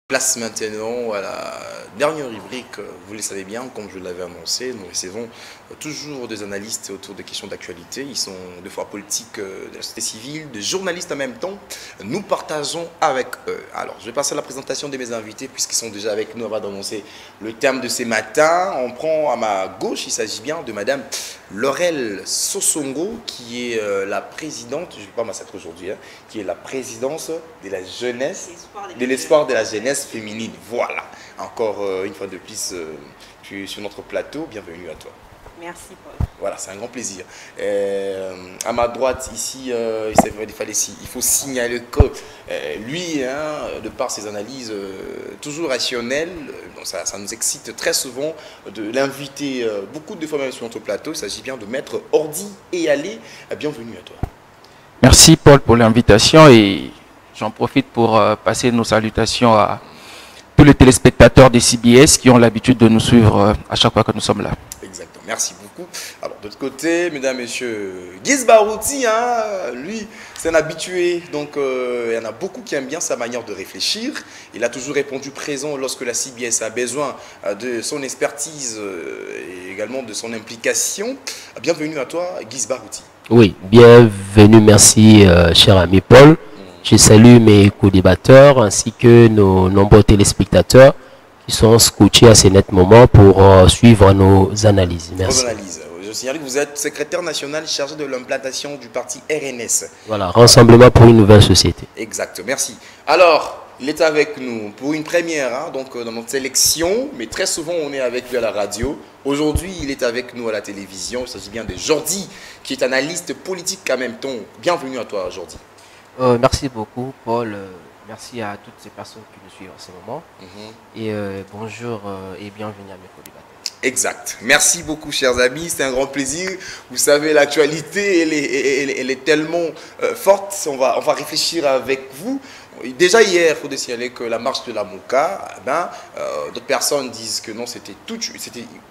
Place maintenant à la dernière rubrique, vous le savez bien, comme je l'avais annoncé, nous recevons toujours des analystes autour des questions d'actualité. Ils sont des fois politiques, de la société civile, des journalistes en même temps. Nous partageons avec eux. Alors, je vais passer à la présentation de mes invités puisqu'ils sont déjà avec nous avant d'annoncer le thème de ce matin. On prend à ma gauche, il s'agit bien de Madame Laurel Sosongo, qui est la présidente, je ne vais pas massacrer aujourd'hui, hein, qui est la présidence de la jeunesse, de l'espoir de la jeunesse féminine. Voilà, encore une fois de plus, tu es sur notre plateau, bienvenue à toi. Merci Paul. Voilà, c'est un grand plaisir. À ma droite ici, il faut signaler que lui, hein, de par ses analyses toujours rationnelles, ça nous excite très souvent de l'inviter beaucoup de fois même sur notre plateau. Il s'agit bien de Maître Ordi et Ali. Bienvenue à toi. Merci Paul pour l'invitation et j'en profite pour passer nos salutations à tous les téléspectateurs des CBS qui ont l'habitude de nous suivre à chaque fois que nous sommes là. Exactement, merci beaucoup. Alors, de l'autre côté, mesdames, messieurs, Guiz Barouti, hein, lui, c'est un habitué, donc il y en a beaucoup qui aiment bien sa manière de réfléchir. Il a toujours répondu présent lorsque la CBS a besoin de son expertise et également de son implication. Bienvenue à toi, Guiz Barouti. Oui, bienvenue, merci cher ami Paul. Je salue mes co-débatteurs ainsi que nos nombreux téléspectateurs qui sont scotchés à ces nets moments pour suivre nos analyses. Merci. Vos analyses. Je signale que vous êtes secrétaire national chargé de l'implantation du parti RNS. Voilà, Rassemblement pour une nouvelle société. Exact, merci. Alors, il est avec nous pour une première, hein, donc dans notre sélection, mais très souvent on est avec lui à la radio. Aujourd'hui, il est avec nous à la télévision. Il s'agit bien de Jordi, qui est analyste politique en même temps. Bienvenue à toi, Jordi. Merci beaucoup, Paul. Merci à toutes ces personnes qui nous suivent en ce moment. Et bonjour et bienvenue à mes co-débatteurs. Exact. Merci beaucoup, chers amis. C'est un grand plaisir. Vous savez, l'actualité, elle est tellement forte. On va réfléchir avec vous. Déjà hier, il faut signaler que la marche de la Mouka, d'autres personnes disent que non, c'était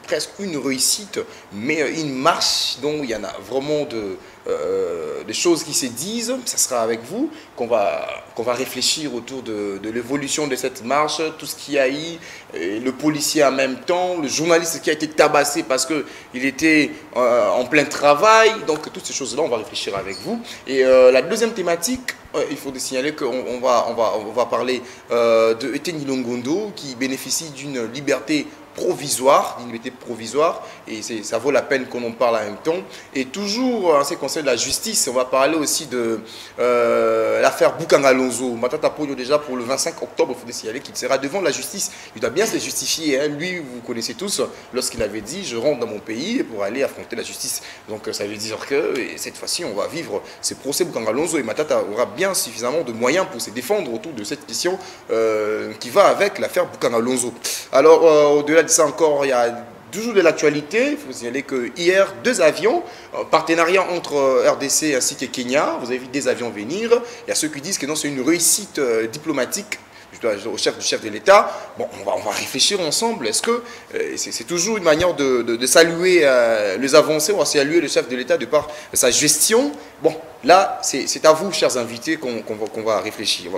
presque une réussite, mais une marche dont il y en a vraiment des choses qui se disent. Ça sera avec vous qu'on va réfléchir autour de l'évolution de cette marche, tout ce qu'il y a eu, le policier en même temps, le journaliste qui a été tabassé parce qu'il était en plein travail. Donc toutes ces choses-là, on va réfléchir avec vous. Et la deuxième thématique, il faut signaler qu'on va parler de Etienne Longondo qui bénéficie d'une liberté provisoire, et ça vaut la peine qu'on en parle en même temps. Et toujours en ce qui concerne la justice, on va parler aussi de l'affaire Boukanga Alonso. Matata Polio, déjà pour le 25 octobre, il faut signaler qu'il sera devant la justice. Il doit bien se justifier, hein. Lui, vous connaissez tous, lorsqu'il avait dit « je rentre dans mon pays pour aller affronter la justice ». Donc ça veut dire que cette fois-ci, on va vivre ce procès Boukanga Alonso et Matata aura bien suffisamment de moyens pour se défendre autour de cette question qui va avec l'affaire Boukanga Alonso. Alors, au-delà de ça encore, il y a toujours de l'actualité. Il faut signaler que hier, 2 avions, partenariat entre RDC ainsi que Kenya, vous avez vu des avions venir. Il y a ceux qui disent que non, c'est une réussite diplomatique au chef de l'État. Bon, on va réfléchir ensemble. Est-ce que c'est toujours une manière de saluer les avancées, on va saluer le chef de l'État de par sa gestion? Bon, là, c'est à vous, chers invités, qu'on va réfléchir.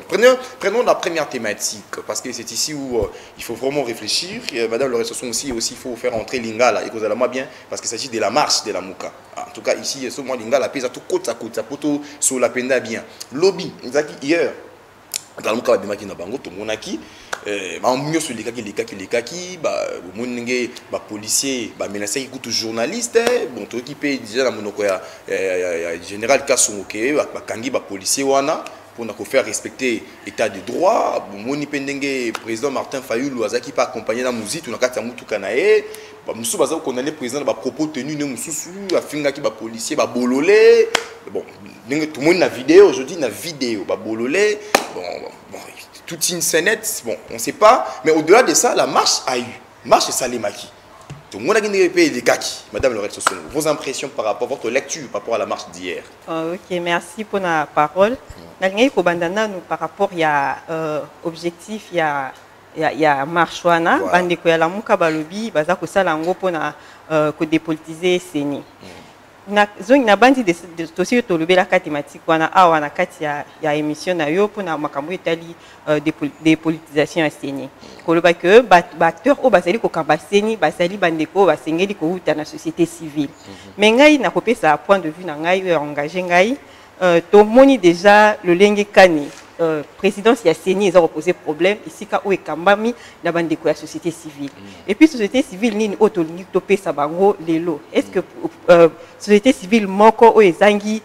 Prenons la première thématique, parce que c'est ici où il faut vraiment réfléchir. Et, Madame Laurel Sosongo aussi, il faut faire entrer Lingala, et vous allez moi bien, parce qu'il s'agit de la marche de la Mouka. En tout cas, ici, ce mois Lingala pèse à tout côte à côte, ça peut sur la penda bien. Lobby, hier, dans le cas de Makina Bango, tout le monde a qui, mieux sur les kaki, policiers, menacés, écoute, journalistes, bon, tout qui paye déjà la monokoya, général Kassomoke, Kangi, policier, wana, pour nous faire respecter l'état de droit. Moni Pendenge, président Martin Fayulu, Azaki pas accompagné dans la musique, on a qu'à tout Kanae. Moussou Bazao condamné président de propos tenus, Moussou, Afinga qui va policier, bololé. Bon, tout le monde a vidéo aujourd'hui, na vidéo, bololé. Bon, toute une scénette, bon, on ne sait pas. Mais au-delà de ça, la marche a eu. Marche Salemaki. Tout le monde a gagné les kaki. Madame Laurel Sosongo, vos impressions par rapport à votre lecture par rapport à la marche d'hier? Ok, merci pour la parole. Par rapport il y a objectif, il y a marche wana bande ko ya la muka balobi baza ko sala ngo pona ko dépolitiser seni. na bandi de dossier to lobela ka thématique wana awa na kati ya émission na yo pona makambo etali des politisations enseignées koloba que ba acteur o basali ko kamba seni basali bandeko basengeli ko uta na société civile mais ngai na kopesa point de vue na ngai engagé ngai to moni déjà le lenge kani présidence ya CENI ils ont posé problème ici ka o ekambami na bandeko ya société civile et puis société civile nini otolingi to pesa bango lelo est-ce que société civile moko o ezangi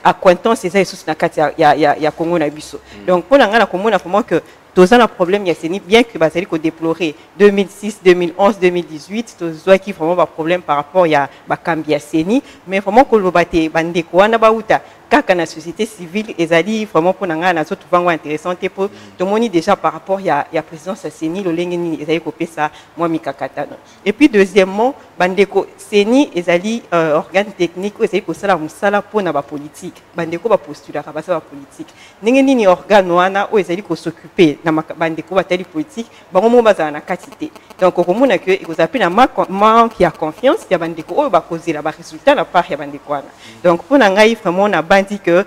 acquaintance eza sous na kati ya Congo na biso donc pour nga na komona vraiment que tous un problème ya CENI bien que basali ko déplorer 2006 2011 2018 tous qui vraiment un problème par rapport ya bakambi ya CENI mais vraiment ko lobate bandeko wana bauta kaka na société civile ezali vraiment pour nga na surtout vango intéressante pour tout monde déjà par rapport ya présidence ya CENI lo lengeni ezali ko pesa moi mikakatano et puis deuxièmement bandeko CENI ezali organe technique ezali ko sala musala pour na ba politique bandeko ba postulat ka ba politique ndenge nini organe wana o ezali ko s'occuper na bandeko batali politique bango mo bazana na quantité donc komona que ils appellent na manque ya confiance ya bandeko o ba kozela ba résultat na part ya bandeko wana donc pour na ngai vraiment na dit que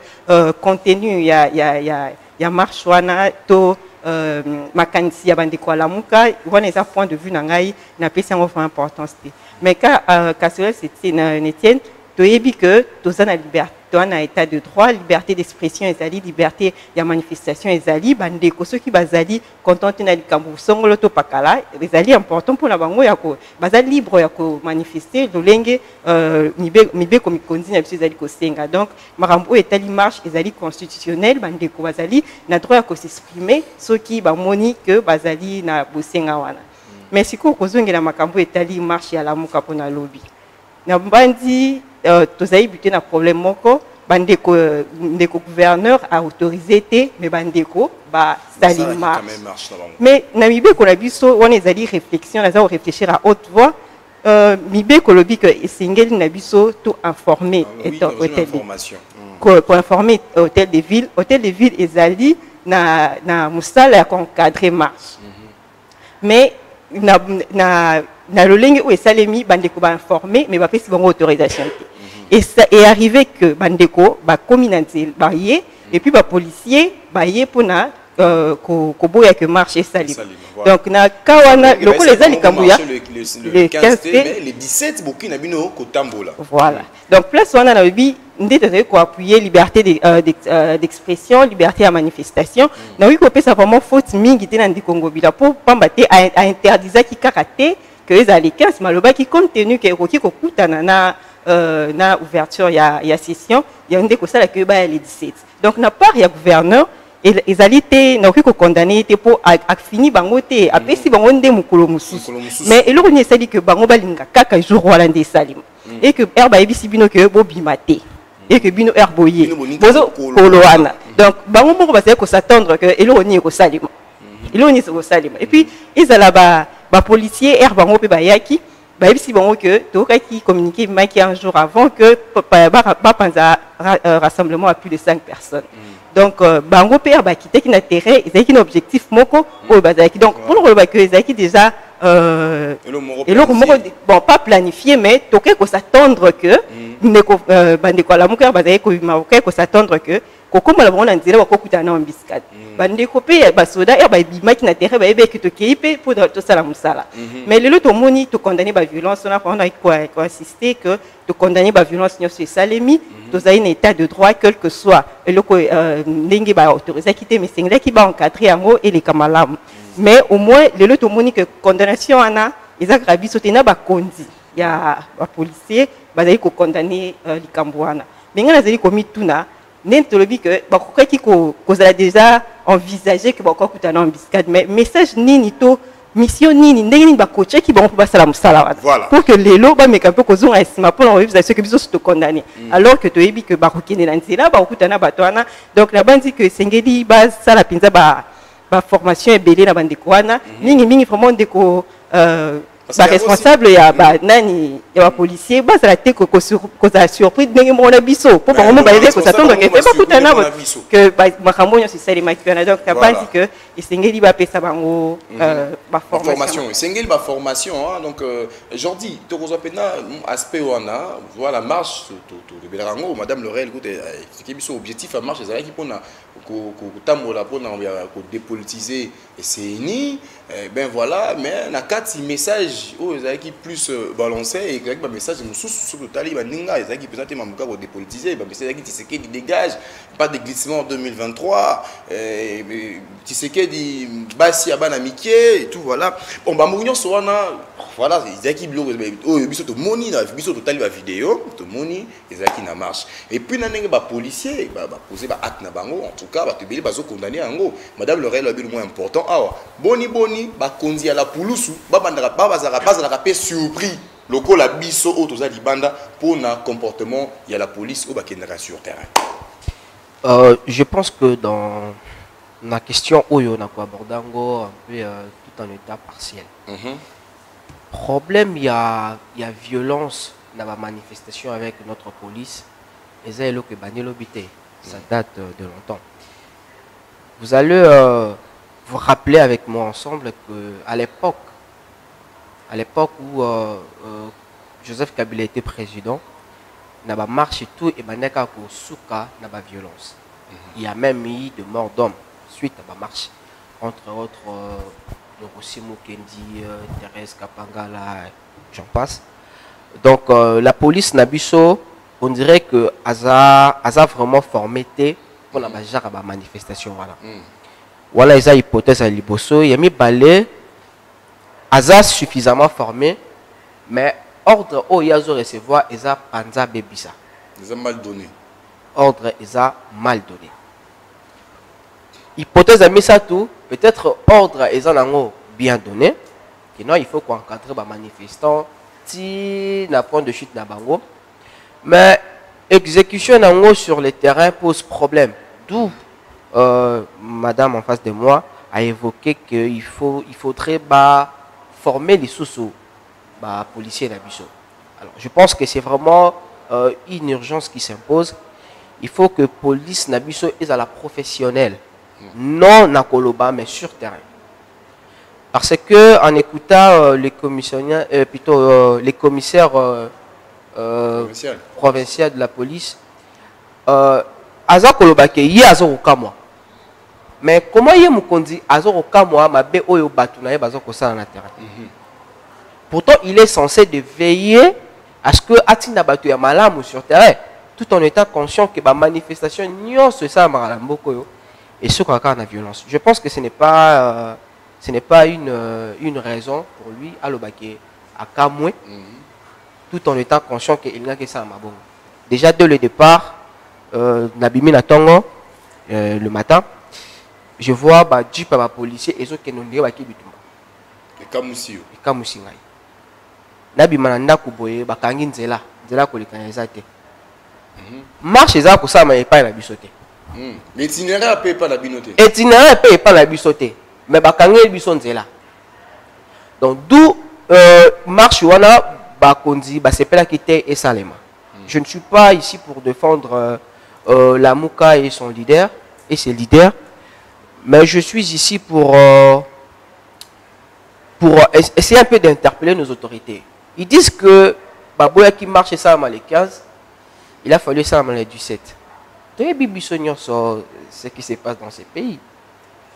contenu ya marche wana to makanisi ya bandeko lamuka wana eza point de vue na ngai na pesa ngo vraiment importance mais ka cela c'est Etienne toyebi que toza na liberté na état de droit liberté d'expression ezali liberté ya manifestation ezali bandeko soki bazali contente na likambo songolo to pakala ezali important pour na bango ya ko bazali libre ya ko manifester lolenge mibe ko mikonzi na biso ezali ko senga donc makambo etali marche ezali constitutionnel bandeko bazali na droit ya ko s'exprimer soki bamoni que bazali na bosenga wana mais siko kozongela makambo etali marche ya lamuka pona lobby na bandi tozali buté na problème moko bandeko ndeko gouverneur a autorisé té mais bandeko ba sali marche mais na mibe ko na biso wana ezali réflexion na za réfléchir à haute voix mibe ko lobi que esengeli na biso tout informer hôtel pour informer hôtel de ville ezali na musala ya encadrer marche mais na lolenge ou esalemi bandeko ba informer mais ba pesi bango autorisation et ça est arrivé que bandeko ba communauté ba yé et puis ba policier ba yé pona ko boya que marche sali donc na kawana loko les ali kambuya le 15 mais les 17 bokina bino ko tambola voilà donc place wana na bi ndete ko appuyer liberté d'expression liberté à manifestation na wi ko pesa vraiment faute mingi te na ndikongo bila pour pambate a interdisa ki karaté que les ali 15 maloba qui compte tenu que roki ko kutana na ouverture ya session il y a ndeko sala que ba les 17 donc na part ya gouverneur ils allaient na ko condamner te pour a fini bango te apesi bango nde mukolo mususu mais eloko ni sali que bango balinga kaka jour wala nde salima et que herba ebisi bino que bo bimate et que bino herboyer bozo koloana donc bango moko basé ko s'attendre que eloko ni ko salima eloko ni ko salima et puis ils alla ba policier herba bango pe bayaki ba ebisi bango que toka qui communiquer maki un jour avant que ba panza rassemblement à plus de 5 personnes donc bango père ba kité qui na terrain ils ont un objectif moko o bazaki donc pour le ba que ezaki déjà bon pas planifié mais toke ko s'attendre que ndeko bandeko la muka bazaki ko marocain ko s'attendre que kokoma la bona nzela ko kutana embuscade bandeko pe ba soda ba bimaki na terrain ba ebe ki to kipe pour to sala musala mais lelo to moni to condamner ba violence on a ko insister que to condamner ba violence sur salemi to za un état de droit quel que soit eloko ndenge ba autoriser quitter mais c'est qui ba encadrer yango et les kamalam mais au moins lelo to moni que condamnation ana ezaka biso na ba kondi ya ba policier ba za ko condamner likambo wana mais ngana zeli komi tuna n'entolobi que bakoki ko kozala déjà envisager que bako kutana embuscade mais message nini to mission nini ndenge nini bakoche ki bango ba sala musala wana pour que lelo ba meka pe kozonga esima pour envisager ce que biso se condamner alors que to yebi que bakokene na nzela ba kutana batwana donc la bandi que sengeli ba sala pinza ba formation ebele na bandeko wana mingi vraiment ndeko ba responsable ya ba nani ya ba policier ba sala te ko za surprise ndenge mo na biso pour bango ba yebe ko s'attendre que ba kutana que ba makambo nyo c'est ça les makana donc la bandi que esengeli bapesa bango formation esengeli ba formation donc Jordi tokozwa pena aspect wana voilà marche to belango madame Laurel écoute c'est biso objectif à marche ezalaki pona ko tambola pona ko dépolitiser CENI ben voilà mais na kati message ezalaki plus balancé et avec ba message mususu sur le tali ba ninga ezalaki présenter mamuka ko dépolitiser ba message ezalaki Tshisekedi dégage pas de glissement en 2023 Tshisekedi basi abana mikie et tout voilà bon ba mounyo so wana voilà ezalaki biloko biso to moni na biso to tali ba vidéo to moni ezalaki na marche et puis na ndenge ba policier ba poser ba acte na bango en tout cas ba tebeli bazo condamner yango madame Laurel a le moins important boni ba konzi à la pulusu ba bandaka ba bazala pe surpris lokola biso o toza libanda pour na comportement il y a la police au bakendaka sur terrain. Je pense que dans la question Oyo on a abordé un peu tout en état partiel. Problème, il y a violence dans la manifestation avec notre police. Et ça, ça date de longtemps. Vous allez vous rappeler avec moi ensemble qu'à l'époque où Joseph Kabila était président, il y a marche et tout, et il y a violence. Il y a même eu de morts d'hommes suite à la marche. Entre autres, Rosimo Kendi, Thérèse Kapangala, j'en passe. Donc la police Nabiso, on dirait que Aza vraiment formé pour la manifestation. Voilà. Voilà les hypothèses à Liboso. Il y a mis balai. Aza suffisamment formé, mais ordre au Yazo recevoir Eza Panza Bebisa. Ils ont mal donné. Ordre Eza mal donné. Hypothèse à Misatou, peut-être ordre Eza Nango bien donné. Sinon, il faut qu'on encadre les manifestants. Si n'a point de chute na bango. Mais exécution Nango sur le terrain pose problème. D'où madame en face de moi a évoqué qu'il faudrait former les sous policiers d'Abisso. Alors, je pense que c'est vraiment une urgence qui s'impose. Il faut que police Nabisso est à la professionnelle, non na Koloba, mais sur terrain. Parce que en écoutant les commissaires, les commissaires provinciaux de la police, Aza Koloba ke yi azo kamwa. Mais comment y est azo kamwa mabe oyo batu na ye bazo kosala na terrain. Pourtant, il est censé de veiller à ce que atina batu ya malamu sur terrain, tout en étant conscient que la manifestation n'y se ça maramboko et ce qu'on a la violence. Je pense que ce n'est pas une raison pour lui à l'obake à Kamwe, tout en étant conscient qu'il n'a que ça à Mabongo. Déjà dès le départ, Nabimi Natongo, le matin, je vois Jeep à ma policier et ceux qui nous disent qu'il et Kamusio. Et Kamusi. Nabima Nanda Kuboye, Bakangi Nzela, Nzela Kolikanyazate. Marche et Zako Sama et pas la bisoté. L'itinéraire paye pas la binoté. L'itinéraire paye pas la bisoté. Mais Bakangi Bison Nzela. Donc d'où marche Wana, Bakondi, Basepela Kite et Salema. Je ne suis pas ici pour défendre la Mouka et son leader, et ses leaders, mais je suis ici pour essayer un peu d'interpeller nos autorités. Ils disent que Baboya qui marche ça à les 15, il a fallu ça à les 17. Sur ce qui se passe dans ces pays.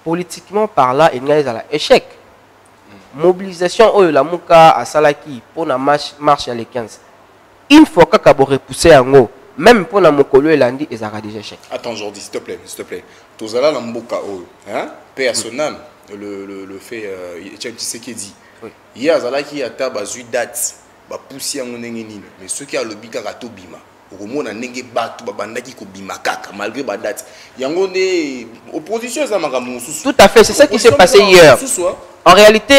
Politiquement par là, il y a un échec. Mobilisation oh, la Mouka à Salaki pour la marche à les 15. Il faut que vous repoussez en haut. Même pour la Mokolo et l'Andi, ils aura déjà échec. Attends, Jordi, s'il te plaît, s'il te plaît. Tozala la Mboka, hein? Paix à son âme, le fait, tu sais qui dit. Hier, Zalaki a tabazu date, ba poussi en nengeni. Mais ceux qui a le bika gato bima, au moins on nenge batu, babandaki ko bima kaka, malgré ba date. Yango ne opposition, ça m'a ramené. Tout à fait, c'est ça qui s'est passé hier. En réalité,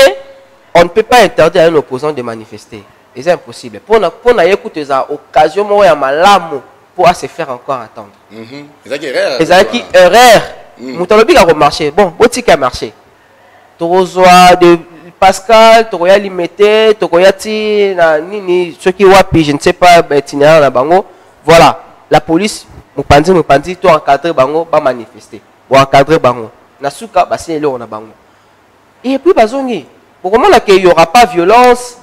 on ne peut pas interdire à un opposant de manifester. C'est impossible. Pour écouter ça, occasion pour se faire encore entendre. C'est qui erreur. Moutalobi a marché. Bon, aussi qui a marché. Torozoa de Pascal, Toroya Limité, Toroyati, Nini, ceux qui wapi, je ne sais pas, itinéraire na bango. Voilà, la police, Moupandi, tout encadré bango, pas manifester. Ou encadré bango. nasuka basenele on a bango. Et puis bazongi. Pour comment il n'y aura pas violence,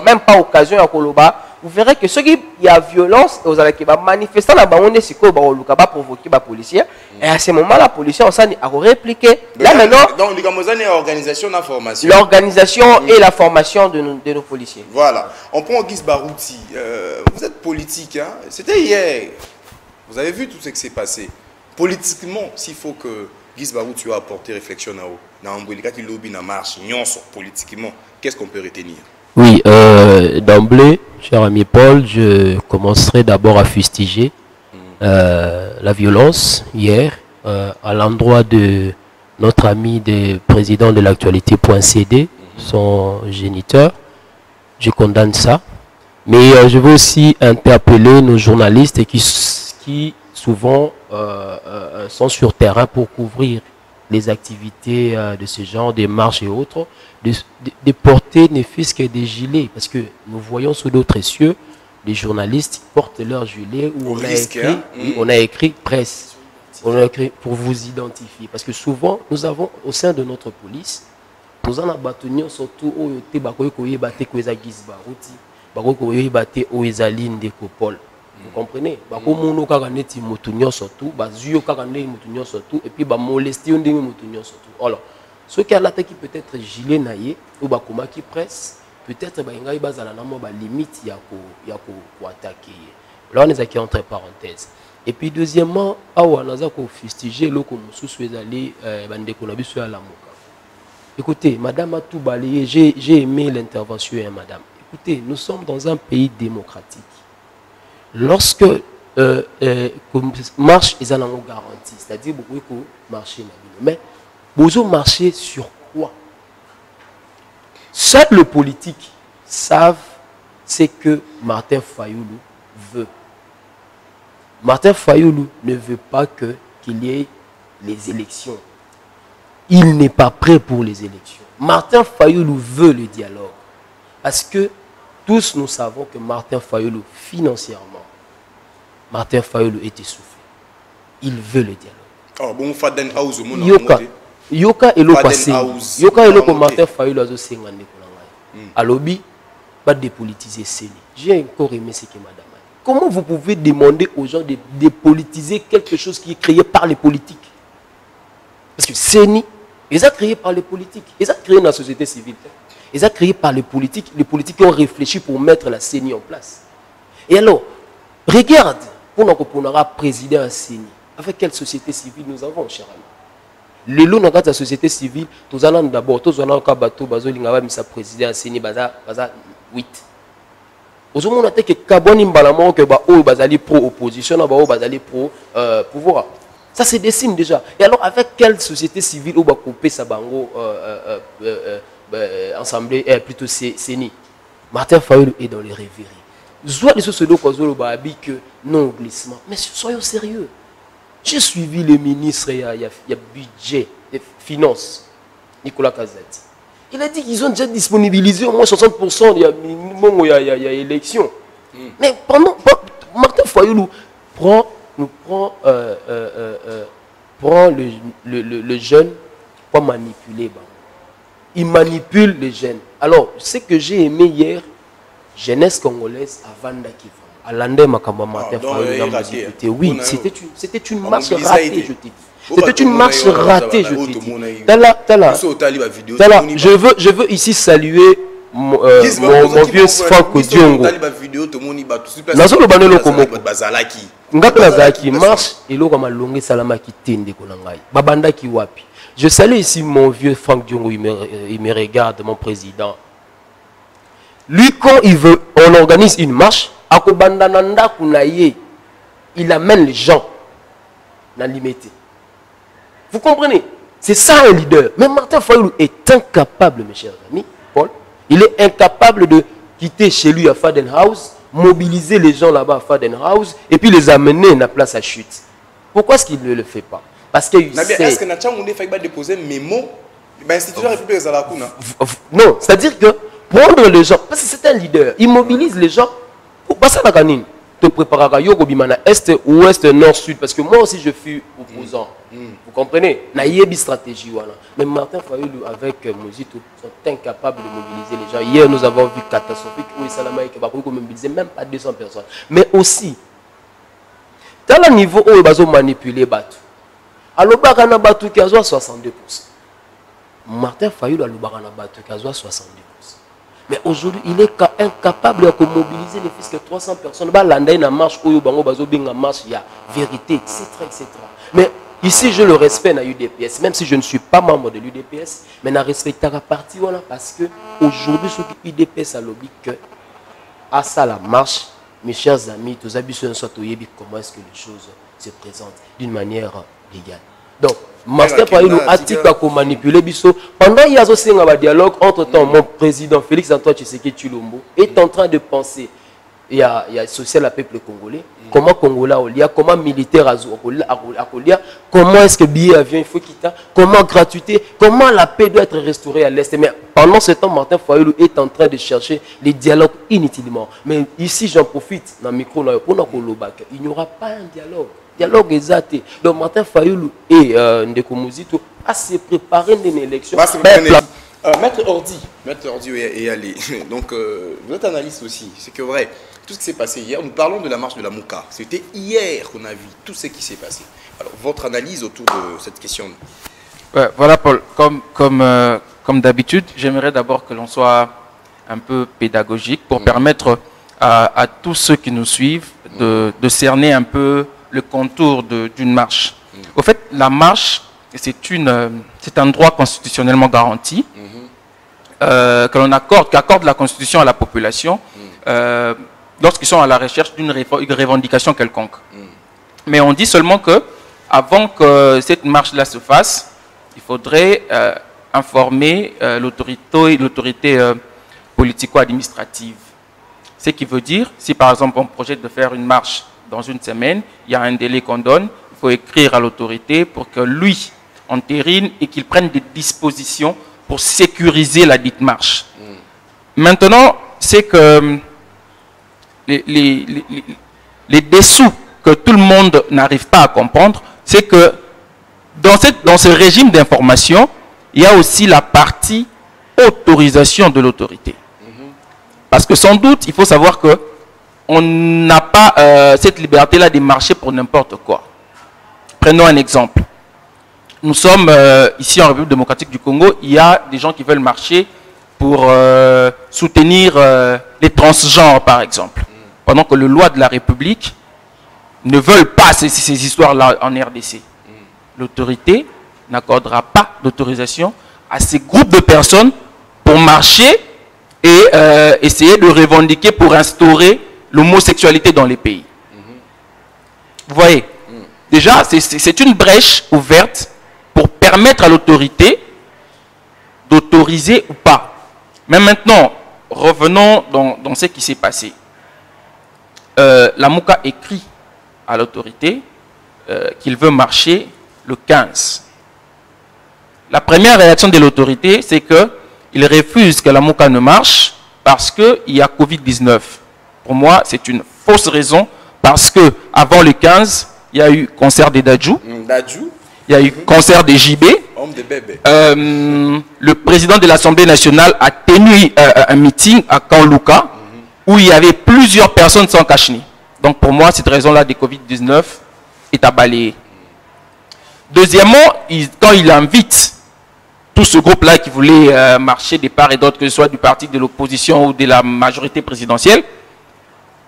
même pas occasion à Koloba, vous verrez que ceux qui y a violence, vous allez manifester la banque c'est quoi va provoquer les policiers. Et à ce moment la policier on s'en a répliqué. Là maintenant, donc l'organisation d'information. L'organisation et la formation de nos policiers. Voilà. On prend Guy Barouti. Vous êtes politique, hein? C'était hier. Vous avez vu tout ce qui s'est passé. Politiquement, s'il faut que Guy Barouti a apporté réflexion à vous. Dans le lobby, dans marche, politiquement, qu'est-ce qu'on peut retenir? Oui, d'emblée, cher ami Paul, je commencerai d'abord à fustiger la violence hier à l'endroit de notre ami le président de l'actualité.cd, son géniteur. Je condamne ça. Mais je veux aussi interpeller nos journalistes qui souvent sont sur terrain pour couvrir les activités de ce genre, des marches et autres, de porter ne fût-ce que des gilets. Parce que nous voyons sous d'autres cieux, les journalistes portent leurs gilets où on a écrit presse. On a écrit pour vous identifier. Parce que souvent, nous avons au sein de notre police, nous en abattons surtout au vous comprenez? Et puis molester alors ceux qui ont l'attaque peut être gilet naïe ou bakoma qui presse peut-être limite pour attaquer. Là on est aquí entre parenthèses. Et puis deuxièmement fustiger écoutez madame a tout balayé, j'ai aimé l'intervention madame. Écoutez, nous sommes dans un pays démocratique. Lorsque marche ils en ont garantie, c'est-à-dire beaucoup que marcher mais vous marcher sur quoi? Seuls les politiques savent ce que Martin Fayoulou veut. Martin Fayoulou ne veut pas qu'il y ait les élections. Il n'est pas prêt pour les élections. Martin Fayoulou veut le dialogue. Parce que tous nous savons que Martin Fayoulou, financièrement, Martin Fayoulou est essoufflé. Il veut le dialogue. Oh, bon, Faden House, Yoka et passé. Yoka et l'eau Martin Fayoulou a aussi un à lobby, pas dépolitiser Séni. J'ai encore aimé ce que madame a dit. Comment vous pouvez demander aux gens de dépolitiser quelque chose qui est créé par les politiques? Parce que Séni, ils ont créé par les politiques. Ils ont créé la société civile. Ils ont créé par les politiques qui ont réfléchi pour mettre la CENI en place. Et alors, regarde, pour nous présider un CENI, avec quelle société civile nous avons, cher ami? Le lot dans la société civile, nous allons d'abord, nous allons au bateau, nous présider un CENI, 8. Aujourd'hui, on a dit que Kaboni Mbalamon, que Bazali pro-opposition, Bazali pro-pouvoir. Ça se dessine déjà. Et alors, avec quelle société civile on va couper sa bango ensemble, plutôt CENI? Martin Fayoulou est dans les rêveries. Soit les sociologues que non glissement. Mais soyons sérieux. J'ai suivi le ministre, il y a budget, des finances, Nicolas Kazati. Il a dit qu'ils ont déjà disponibilisé au moins 60%, il y a élection. Mais pendant Martin Fayoulou prend le jeune pour manipuler. Il manipule les jeunes. Alors, ce que j'ai aimé hier, jeunesse congolaise à Vandaki. À l'Andé Makamba Martin Fayoulou. Oui, c'était une marche ratée, je te dis. C'était une marche ratée, je te dis. Je veux ici saluer mon vieux Franck Diongo. Nazo le banelo komoko. Ngape nazaki marche eloko malonge salamaki tende konangai. Babandaki wapi. Je salue ici mon vieux Franck Diongo, il me regarde, mon président. Lui, quand il veut, on organise une marche, il amène les gens dans l'immédiat. Vous comprenez? C'est ça un leader. Mais Martin Fayoulou est incapable, mes chers amis, Paul. Il est incapable de quitter chez lui à Fadenhouse, mobiliser les gens là-bas à Fadenhouse et puis les amener à la place à chute. Pourquoi est-ce qu'il ne le fait pas? Parce qu'il sait... Est-ce que Natchamouné Faïba déposer un mémo? Non, c'est-à-dire que prendre les gens, parce que c'est un leader, il mobilise les gens pour passer la canine. te préparera yo bimana est, ouest, nord, sud. Parce que moi aussi je fus opposant. Vous comprenez? Naïebi stratégie voilà. Mais Martin Fayoulou avec Mozito sont incapables de mobiliser les gens. Hier nous avons vu catastrophique où Salama et Kebako mobiliser même pas 200 personnes. Mais aussi dans le niveau où ils ont manipulé Batu. Alors Bakana Batu qui a 62%. Martin Fayoulou a Batu qui a 72%. Mais aujourd'hui, il est incapable de mobiliser les fils que 300 personnes. L'anda une marche où bango bazo binga marche, il y a vérité, etc., etc. Mais ici, je le respecte à l'UDPS, même si je ne suis pas membre de l'UDPS, mais je respecte la partie voilà parce que aujourd'hui, ce que l'UDPS a lobby que à ça la marche, mes chers amis, tous habitués soit comment est-ce que les choses se présentent d'une manière légale. Donc, Master Fayoulou a manipulé Bisso. Pendant qu'il y a un dialogue, entre-temps, mon président Félix Antoine Tshisekedi Tshilombo est en train de penser, il y a social à peuple congolais, comment Congolais a comment militaire a comment est-ce que billet avion il faut quitter, comment gratuité, comment la paix doit être restaurée à l'Est. Mais pendant ce temps, Martin Fayoulou est en train de chercher les dialogues inutilement. Mais ici, j'en profite, dans le micro, il n'y aura pas un dialogue. Dialogue exact. Donc Martin Fayoulou et Ndeko Mozito à se préparer une élection. Maître Ordi est allé. Donc votre analyse aussi, c'est que vrai, tout ce qui s'est passé hier, nous parlons de la marche de la Mouka. C'était hier qu'on a vu tout ce qui s'est passé. Alors votre analyse autour de cette question. Voilà Paul, comme d'habitude, j'aimerais d'abord que l'on soit un peu pédagogique pour permettre à tous ceux qui nous suivent de cerner un peu le contour d'une marche. Au fait, la marche, c'est un droit constitutionnellement garanti que l'on accorde, qu'accorde la Constitution à la population lorsqu'ils sont à la recherche d'une revendication quelconque. Mais on dit seulement que avant que cette marche-là se fasse, il faudrait informer l'autorité politico-administrative. Ce qui veut dire, si par exemple on projette de faire une marche dans une semaine, il y a un délai qu'on donne, il faut écrire à l'autorité pour que lui entérine et qu'il prenne des dispositions pour sécuriser la dite marche. Maintenant, c'est que les dessous que tout le monde n'arrive pas à comprendre, c'est que dans ce régime d'information, il y a aussi la partie autorisation de l'autorité. Parce que sans doute, il faut savoir que on n'a pas cette liberté-là de marcher pour n'importe quoi. Prenons un exemple. Nous sommes ici en République démocratique du Congo, il y a des gens qui veulent marcher pour soutenir les transgenres, par exemple. Pendant que les lois de la République ne veulent pas ces histoires-là en RDC. L'autorité n'accordera pas d'autorisation à ces groupes de personnes pour marcher et essayer de revendiquer pour instaurer l'homosexualité dans les pays. Vous voyez, déjà, c'est une brèche ouverte pour permettre à l'autorité d'autoriser ou pas. Mais maintenant, revenons dans ce qui s'est passé. La Mouka écrit à l'autorité qu'il veut marcher le 15. La première réaction de l'autorité, c'est qu'il refuse que la Mouka ne marche parce qu'il y a Covid-19. Pour moi, c'est une fausse raison parce que avant le 15, il y a eu concert des Dadjou. Il y a eu concert des JB. Le président de l'Assemblée nationale a tenu un meeting à Kanlouka où il y avait plusieurs personnes sans Kachni. Donc pour moi, cette raison-là de Covid-19 est à balayer. Deuxièmement, quand il invite tout ce groupe-là qui voulait marcher de part et d'autre, que ce soit du parti de l'opposition ou de la majorité présidentielle,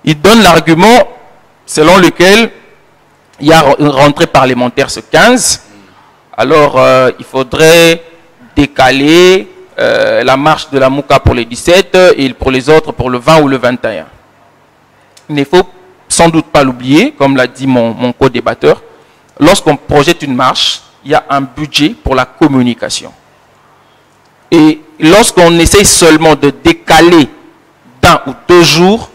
il donne l'argument selon lequel il y a une rentrée parlementaire ce 15. Alors, il faudrait décaler la marche de la Mouka pour les 17 et pour les autres pour le 20 ou le 21. Il ne faut sans doute pas l'oublier, comme l'a dit mon co-débatteur, lorsqu'on projette une marche, il y a un budget pour la communication. Et lorsqu'on essaye seulement de décaler d'un ou deux jours,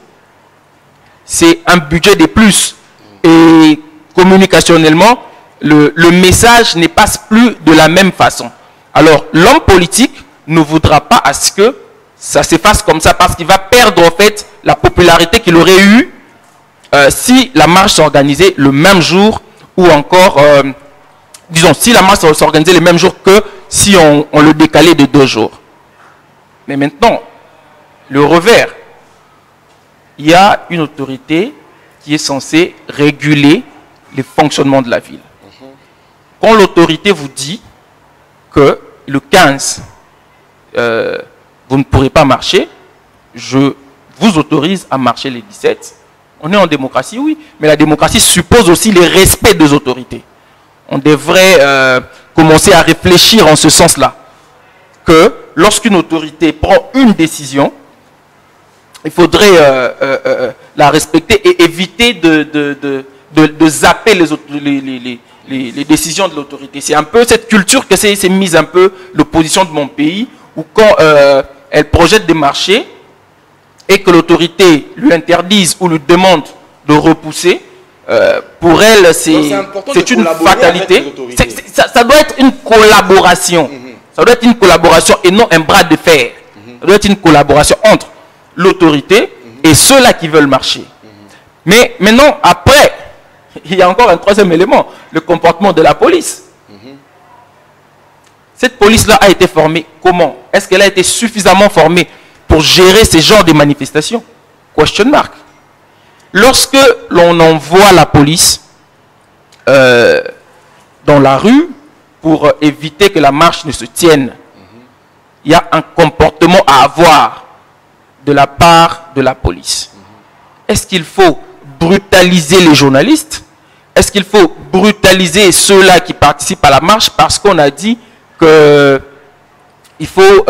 c'est un budget de plus. Et communicationnellement, le message ne passe plus de la même façon. Alors, l'homme politique ne voudra pas à ce que ça se fasse comme ça parce qu'il va perdre en fait la popularité qu'il aurait eue si la marche s'organisait le même jour ou encore, disons, si la marche s'organisait le même jour que si on le décalait de 2 jours. Mais maintenant, le revers, il y a une autorité qui est censée réguler les fonctionnements de la ville. Quand l'autorité vous dit que le 15, vous ne pourrez pas marcher, je vous autorise à marcher les 17. On est en démocratie, oui, mais la démocratie suppose aussi le respect des autorités. On devrait commencer à réfléchir en ce sens-là, que lorsqu'une autorité prend une décision, il faudrait la respecter et éviter de zapper les décisions de l'autorité. C'est un peu cette culture que s'est mise un peu l'opposition de mon pays, où quand elle projette des marchés et que l'autorité lui interdise ou lui demande de repousser, pour elle, c'est une fatalité. Ça doit être une collaboration. Ça doit être une collaboration et non un bras de fer. Ça doit être une collaboration entre l'autorité et ceux-là qui veulent marcher. Mais maintenant, après, il y a encore un troisième élément, le comportement de la police. Cette police-là a été formée comment? Est-ce qu'elle a été suffisamment formée pour gérer ces genres de manifestations? Question mark. Lorsque l'on envoie la police dans la rue pour éviter que la marche ne se tienne, il y a un comportement à avoir de la part de la police. Est-ce qu'il faut brutaliser les journalistes? Est-ce qu'il faut brutaliser ceux-là qui participent à la marche parce qu'on a dit qu'il faut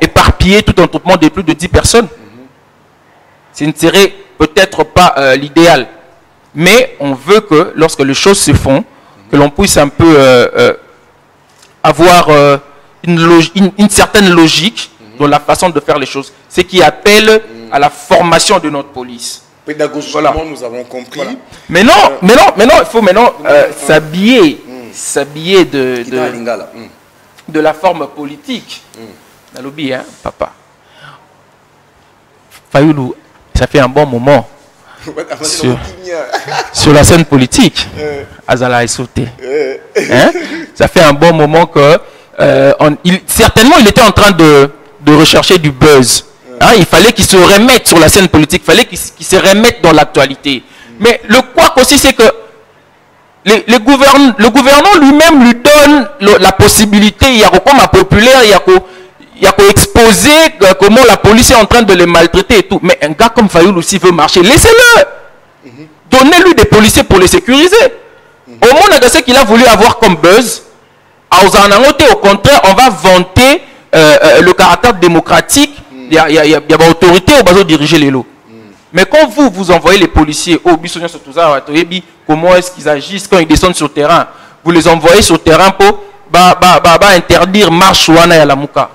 éparpiller tout un groupement de plus de 10 personnes? Ce ne serait peut-être pas l'idéal. Mais on veut que lorsque les choses se font, que l'on puisse un peu avoir une certaine logique dans la façon de faire les choses. Ce qui appelle à la formation de notre police. Pédagogiquement, voilà. Nous avons compris. Voilà. Mais non, il faut maintenant s'habiller de la forme politique. Nalobi, hein, papa. Fayoulou, ça fait un bon moment sur la scène politique. Azala est sauté. Hein? Ça fait un bon moment que certainement il était en train de rechercher du buzz. Hein? Il fallait qu'il se remette sur la scène politique, il fallait qu'il se remette dans l'actualité. Mais le quoi aussi, c'est que le gouvernement lui-même lui donne la possibilité, il y a comme un populaire, il y a qu'à exposer comment la police est en train de les maltraiter et tout. Mais un gars comme Fayoul aussi veut marcher, laissez-le. Donnez-lui des policiers pour les sécuriser. Au moins, ce qu'il a voulu avoir comme buzz, au contraire, on va vanter le caractère démocratique. Il y a une autorité au bas de diriger les lots. Mais quand vous envoyez les policiers au Bissonnier sur tout ça, comment est-ce qu'ils agissent quand ils descendent sur le terrain? Vous les envoyez sur le terrain pour interdire marche ou à la mouka.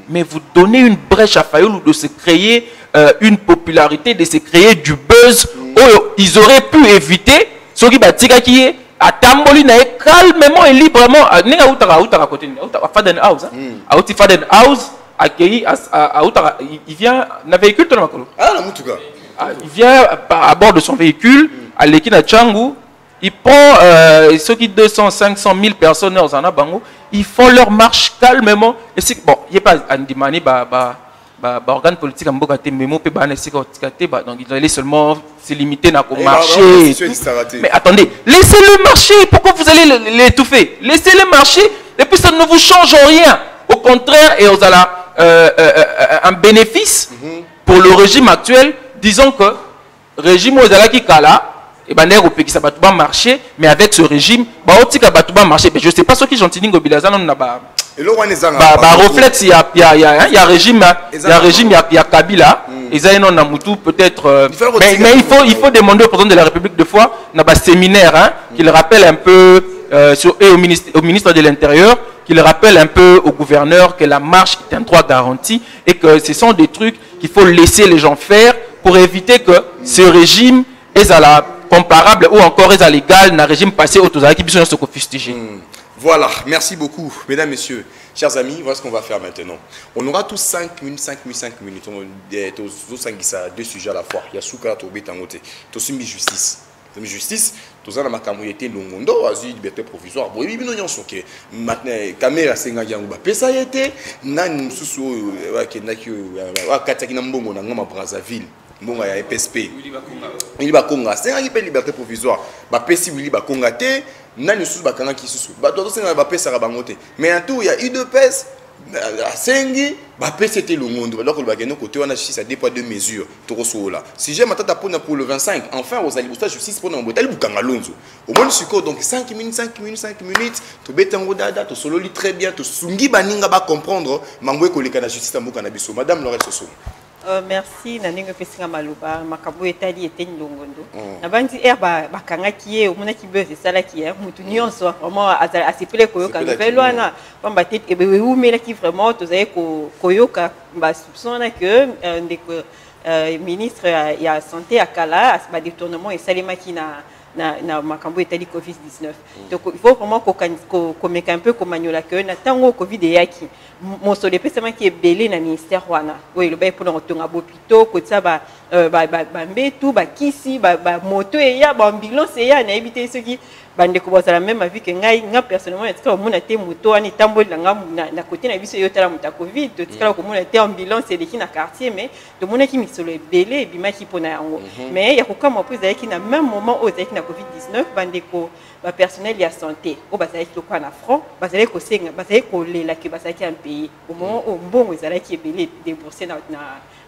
Mais vous donnez une brèche à Fayoulou de se créer une popularité, de se créer du buzz. Ils auraient pu éviter ce qui est à Tamboli calmement et librement. Il vient un véhicule. Il vient à bord de son véhicule à l'Ekina Tchangou. Il prend ceux qui 200, 500 000 personnes dans un abango. Ils font leur marche calmement. Et c'est bon, il n'y a pas Andimani, organe politique en Bogate, donc il allait seulement se limiter à marcher. Mais attendez, laissez-le marcher. Pourquoi vous allez l'étouffer? Laissez-le marcher et puis ça ne vous change rien. Au contraire, et vous avez un bénéfice pour le régime actuel. Disons que le régime où qui kala, et ben qui va marcher, mais avec ce régime, va marcher. Je ne sais pas ce qui sont en Bilazan, on a reflex, il y a régime, il y a Kabila, peut-être. Mais il faut demander au président de la République de fois, on a un séminaire qu'il rappelle un peu et au ministre de l'Intérieur, qu'il rappelle un peu au gouverneur que la marche est un droit garanti et que ce sont des trucs qu'il faut laisser les gens faire pour éviter que ce régime est à la comparable ou encore est à l'égal d'un régime passé au Tozaki qui sont fustigé. Voilà, merci beaucoup, mesdames, messieurs. Chers amis, voilà ce qu'on va faire maintenant. On aura tous 5 minutes. On a deux sujets à la fois. Il y a Souka, Toubé, Tangote. Tosi justice. Justice, tout ça, on a été longondo, liberté provisoire. Bon, il y a une maintenant, caméra, c'est un peu de ça. Nan Soussou, Kataki Nambongo, Nangama Brazzaville. Bon, il y a PSP. Il y a Conga. C'est un peu liberté provisoire. PSP, il y a Conga. Nan Soussou, Bakana qui Soussou. C'est un peu ça. Mais en tout, il y a eu deux PES. À Sengi, c'était le monde. Alors que le côté on a ça dépend de mesures. Si j'ai maintenant pour le 25, enfin aux alliés justice pour nous botter le Bukangalonzo. Au moins donc 5 minutes. Tu bête en dada, tu solo très bien, tu sungi baninga ba comprendre. Mangwe koleka na justice en Bukanabiso. Madame Laurette Soso. Merci naninga pesinga maluba makabo etali eteni longondo na bandi bakanga kiye omona ki buzz sala ki mutu nyonso vraiment asepele koyoka nouvelle wana pamba tete ebe umela ki vraiment tozaye koyoka ba soupçonna que ndeko ministre ya santé akala ba détournement et salemaki na makambo etali Covid-19. Donc il faut vraiment qu'on mette un peu comme maniola que na tango Covid eyaki mon solo pesama qui est belé na ministère wana. Oui, le bail pour na tonga bopito ko tsa ba mbetu ba kisi ba moto eya ba ambulance eya na éviter ceux qui bande ko bozala même avis que ngai nga personnellement etika mona te moto ani tamboli na côté na biso yotala muta Covid to tika ko mona te ambulance et na quartier mais to mona ki misolo belé bimaki pona yango. Mais ya ko kama prise avec na même moment au avec na Covid-19 bande ko ba personnel ya santé o bazali ko na front bazali ko senga bazali ko lela ke bazali un pays au moment où mbongo ezala ki belé débourser na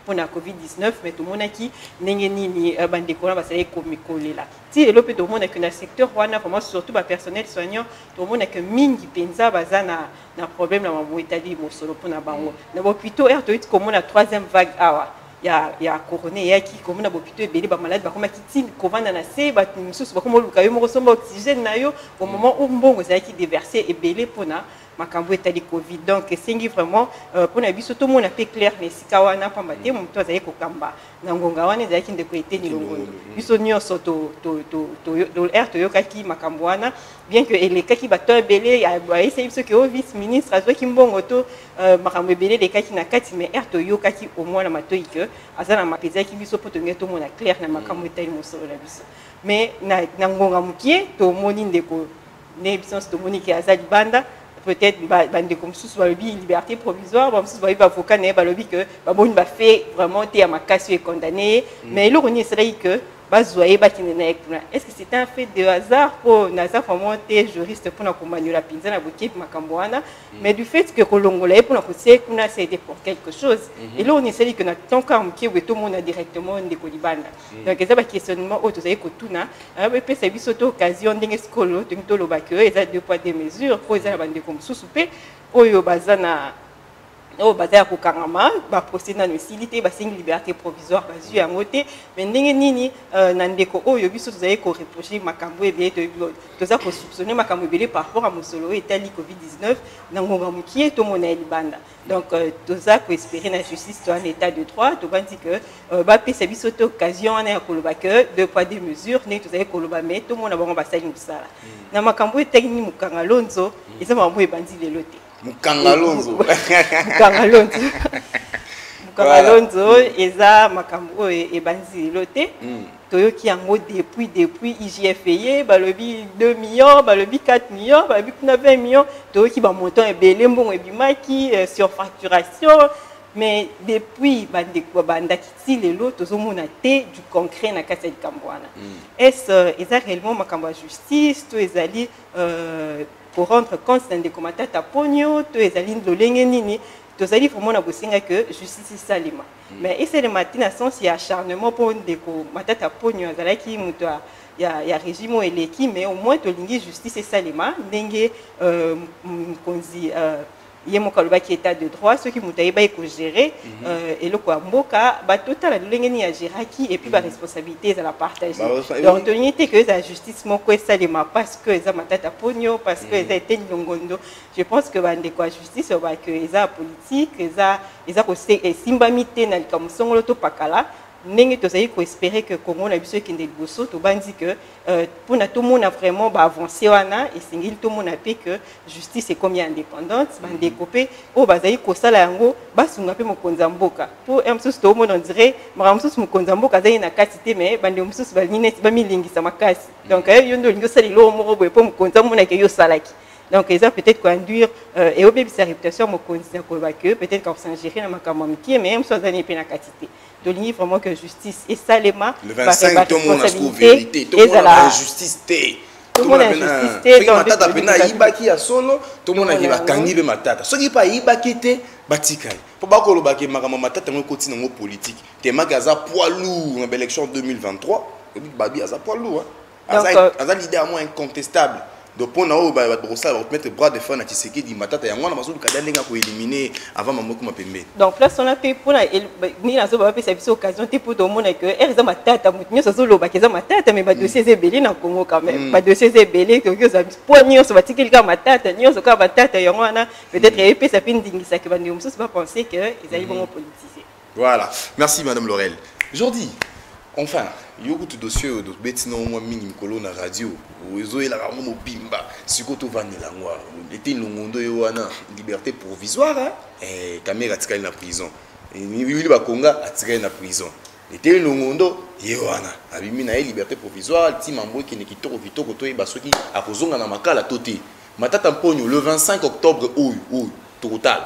pour la Covid-19 mais tout le monde qui n'est ni bande ko na bazali ko mikolela ti elo pe tout le monde que na secteur wana vraiment surtout ba personnel soignant tout le monde que mingi penza bazana na problème na mambo etali mo solo pour na bango na hôpital er to comme na troisième vague awa ya coroné ya ki comme na hôpital belé ba malade ba comme ki kovanda na se ba mususu ba comme luka yo mo somba oxygène na yo au moment où mbongo za ki déverser et belé pour na makambo etali Covid. Donc c'est vraiment pour na biso tout monde a fait clair mais sika wana pamba te muto azaye ko kamba na ngonga wana ezaki ndeko eteni longondo biso nyonso to yoka ki makambo wana bien que elekaki bato ebele ya essayer biso ke vice ministre azwaki mbongo to makambo ebele elekaki na kati mais to yokaki au moins na matoi que azana mapezaki biso po tonge to mona clair na makambo etali mosolo na biso mais na ngonga mukie to moni ndeko ne biso to moni ke azali banda peut-être bande comme sous balobi liberté provisoire bon sous balobi avocat ne balobi que baboni ba fait vraiment té à makasi est condamné mais le roni c'est là que bazoyer batine na est-ce que c'est un fait de hasard pour naza vraiment té juriste pour na komanyula pinza na boki makambo wana mais du fait que kolongola pour na kose kuna c'était pour quelque chose et là on essaie que na tant qu'à mki weto mona directement ndeko libanda donc ça ba questionnement auto zaye ko tuna pe ça biso to occasion ndenge skolo to lo ba que ça deux poids deux mesures pour ça bande comme sous-soupé oyo bazana o bazaya ko kangama ba procéder na facilité ba single liberté provisoire ba zu yango te mais ndenge nini na ndeko oyo biso tozaye ko reprocher makambo ebe to za ko soupçonner makambo ebe par rapport à mosolo etali Covid-19 na ngonga mukie to mona libanda donc to za ko espérer na justice to en état de droit to bandi que ba pesa biso to occasion na ko loba que deux poids deux mesures ne tozaye ko loba mais to mona bango ba sali musala na makambo etali ni mukanga lonzo eza mambo ebandi lelo te Mukangalonzo. Mukangalonzo eza makambo e banzi lote. Toyoki yango depuis IGFE balobi 2 millions, balobi 4 millions, balobi 20 millions, toyoki ba montant e belé mbongo ebimaki surfacturation mais depuis banda kiti lelo tozomona te du concret na kati ya likambo wana. Est-ce eza réellement makambo ya justice to ezali pour rendre compte des commentaires taponio to ezali lolenge nini tozali vraiment na bosinga que justice salima mais et c'est le matin à sens il y a acharnement pour ndeko matata ponio azalaki muto ya régime eleki mais au moins to lingi justice salima ndenge konzi yemo kaloba qui état de droit ceux qui mutaye ba ko gérer et le quoi mboka ba total lolenge ni ya géraki et puis ba responsabilité za la partager donc l'unité que la justice moko salima parce que za matata ponio parce que ça été longondo je pense que bande quoi justice ba que eza politique eza ko simbamité na likamsongolo to pakala ndenge tozali ko espérer que Congo na biso ekende liboso to bandi que pour na tout monde vraiment ba avancer wana et singili tout monde pe que justice est comme indépendante bande copé o bazali ko sala yango basunga pe mokonza mboka pour msusu to monde on dirait msusu mokonza mboka zali na katité mais bande msusu balineti ba milingisa makasi donc yo ndo lingo sali lo moko boye po mokonza mona ke yo salaki. Donc, ils ont peut-être conduire et au début sa réputation, peut-être qu'on s'en gérer dans ma caméra, mais même soit dans les pénacatités. Donc, il vraiment que justice et ça les mains. Le 25, tout le monde a la vérité, tout le monde a la justice. Tout le monde a la justice. Donc, matata pena ibaki ya solo, tout le monde a la kangi be matata. Ce qui pas ibaki te batikai. Pour pas que le baki makama matata ngo continue ngo politique. Te magaza poids lourd en élection 2023. Babi aza poids lourd. Aza l'idée à moi incontestable. Donc pour nous, on va mettre bras de fer à Tshisekedi matata ya mwana mazulu kadandenga ko éliminer avant mamoko mapembe. Donc place on a fait pour ni na zo ba pesa biso occasion te pour domona que eza matata mutinyo so lo ba keza matata mais ba dossier zebeli na Congo quand même. Ba dossier zebeli que yo za poignon so batikeli ka matata nyo so ka matata ya mwana peut-être et pesa pindingisa que ba ndimo so pas penser que ils allaient bon politiser. Voilà. Merci madame Laurel. Aujourd'hui enfin, il y a beaucoup de dossiers de bêtises au moins minimum colonne na radio. Ozo et la ramo mobimba. Sikoto vanilla noir. Était une longue liberté provisoire. Et caméra tirée na prison. Et lui ba Konga a tiré na prison. Était une longue yewana. Abimi na liberté provisoire. Ti mambo qui ne kitoko vitoko to e basoki a kozonga na makala toté. Matata mpogno le 25 octobre total.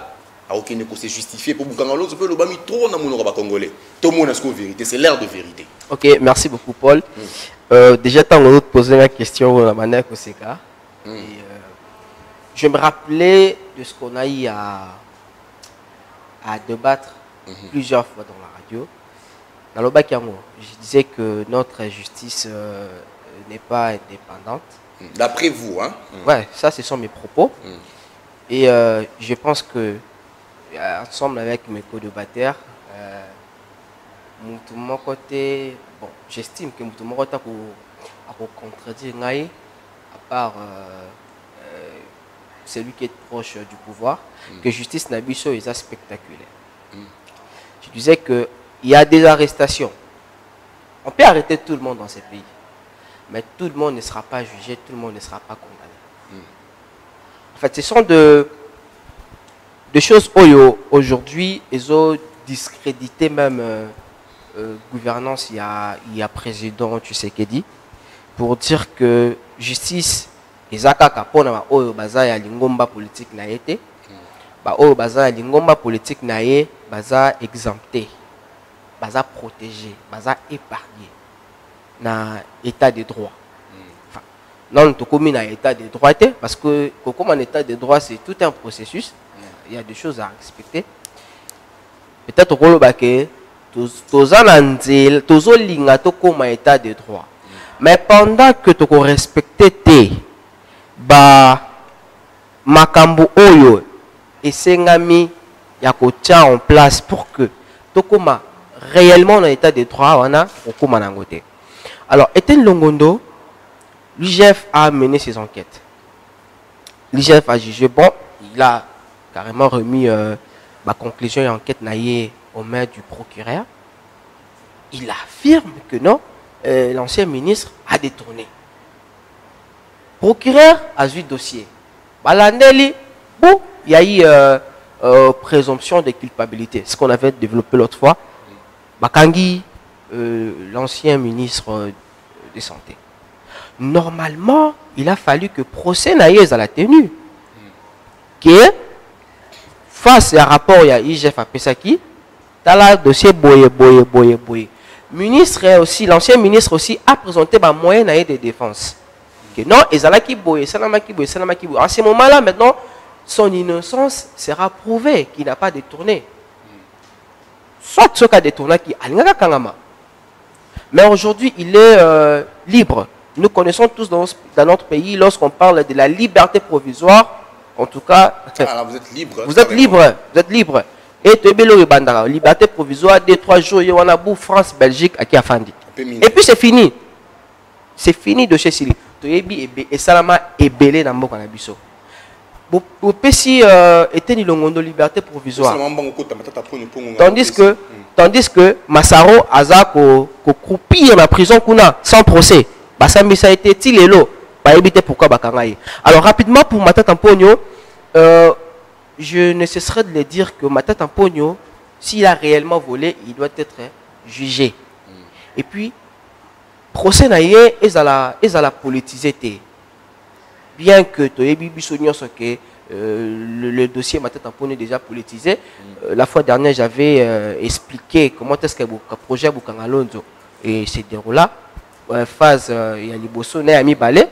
Alors qu'il ne peut se justifier pour Boukangalo, le bami trop dans mon congolais. Tout le monde a ce vérité, c'est l'ère de vérité. Ok, merci beaucoup Paul. Déjà, tant que poser la question de la manière que c'est cas. Je me rappelais de ce qu'on a eu à débattre plusieurs fois dans la radio. Dans le Bakiango, je disais que notre justice n'est pas indépendante. D'après vous, hein? Ouais, ça, ce sont mes propos. Et je pense que ensemble avec mes co-débatteurs, mon côté, bon, j'estime que mon côté pour contredire Ngaï, à part celui qui est proche du pouvoir, que justice Nabiso est spectaculaire. Je disais qu'il y a des arrestations. On peut arrêter tout le monde dans ces pays, mais tout le monde ne sera pas jugé, tout le monde ne sera pas condamné. En fait, ce sont des choses aujourd'hui, ils ont discrédité même gouvernance, il y a président Tshisekedi, pour dire que justice, les akaka pona oyo baza ya lingomba politique na été, ba oyo baza ya lingomba politique na ye, baza exempté, baza protégé, baza épargné na état de droit. Enfin, non, tout comme na état de droit, parce que comme en état de droit, c'est tout un processus. Il y a des choses à respecter. Peut-être que tous linga to comme état de droit. Mais pendant que tu respectes makambo oyo et sengami ya ko tia en place pour que to comme réellement dans état de droit wana okoma nangote. Alors Etienne Longondo, l'IGF a mené ses enquêtes. L'IGF a jugé bon, il a carrément remis ma conclusion et enquête naïe aux mains du procureur. Il affirme que non, l'ancien ministre a détourné. Procureur a vu dossier. Balandeli, bon, il y a eu présomption de culpabilité. Ce qu'on avait développé l'autre fois. Bakangi, l'ancien ministre de Santé. Normalement, il a fallu que procès naïe à la tenue. Que face à rapport il y a IGF à Pesaki, dans le dossier boye. Ministre aussi, l'ancien ministre aussi a présenté un moyen de défense. Que non, Ezalaki boye, Salamaki boye. En ce moment-là, maintenant, son innocence sera prouvée qu'il n'a pas détourné. Soit ce qu'a détourné qui a Kangama. Mais aujourd'hui, il est libre. Nous connaissons tous dans notre pays, lorsqu'on parle de la liberté provisoire, en tout cas, alors vous êtes libre. Vous êtes libre. Et tu es liberté provisoire, 2-3 jours, il y a bout France, Belgique, à qui a fandi. Et puis c'est fini. C'est fini de chez Sili. Tu es et Salama est belé dans mon canabiso. Bopesi était ni longondo liberté provisoire. Tandis que Massaro aza ko croupir na prison kuna sans procès. Basami ça a été tilelo. Pas éviter pourquoi bakangaye. Alors rapidement pour Matata Mpogno, je ne cesserai de le dire que Matata Mpogno, s'il a réellement volé, il doit être jugé. Et puis procès naie est à la politiser. Bien que le dossier Matata Mpogno est déjà politisé, la fois dernière j'avais expliqué comment est-ce que le projet Bukangalonzo et se déroule phase il y a Liboso né ami Balé,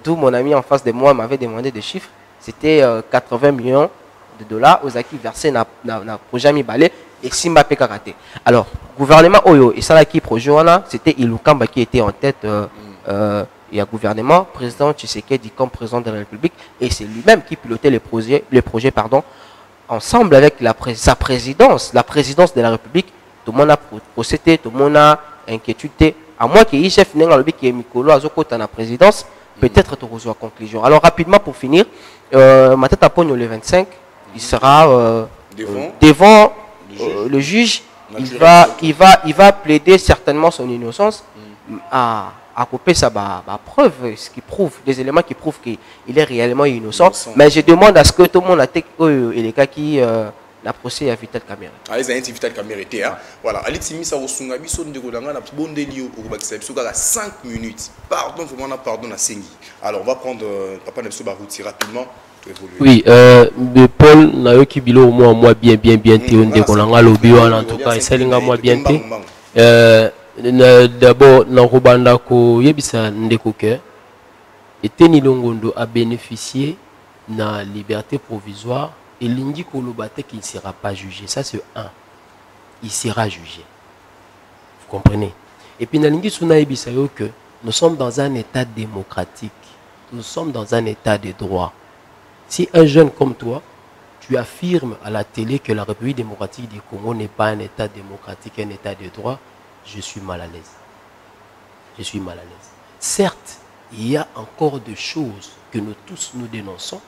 d'où mon ami en face de moi m'avait demandé des chiffres. C'était 80 millions de dollars aux acquis versés dans le projet ami Balé et Simba Pekakate. Alors gouvernement Oyo et Salaki projet c'était Ilukamba qui était en tête. Il y a gouvernement, président Tshisekedi comme président de la République, et c'est lui-même qui pilotait les projets ensemble avec sa présidence, la présidence de la République. Tout le monde a procédé, tout le monde a inquiétude. À moins qu'il y ait un chef qui est Mikolo Azokota dans la présidence, peut-être tu reçois conclusion. Alors rapidement pour finir, Matata Mpogno le 25, il sera devant le juge. Il va plaider certainement son innocence à couper ça preuve, ce qui prouve, des éléments qui prouvent qu'il est réellement innocent. Mais je demande à ce que tout le monde a été et les cas qui n'a procès à Vital Caméra. Ah, ils ont un Vital Caméra été. Voilà, Alexis ça au Sungabi, son de Golanga, la bonne délio au Bakisab, à 5 minutes. Pardon, vraiment, pardon à Sengi. Alors, on va prendre Papa Nepso Barouti rapidement. Oui, Paul n'a qui bilo au moins bien Théon de Golanga, l'obio en tout cas, et celle moi bien d'abord na Rwanda ko yebisa ndeko ke Eteni Longondo a bénéficié na liberté provisoire et l'indi kolobate qu'il ne sera pas jugé. Ça c'est un. Il sera jugé. Vous comprenez? Et puis na lingi suna yebisa yo que nous sommes dans un état démocratique. Nous sommes dans un état de droit. Si un jeune comme toi, tu affirmes à la télé que la République démocratique du Congo n'est pas un état démocratique, un état de droit, je suis mal à l'aise. Je suis mal à l'aise. Certes, il y a encore des choses que nous tous nous dénonçons,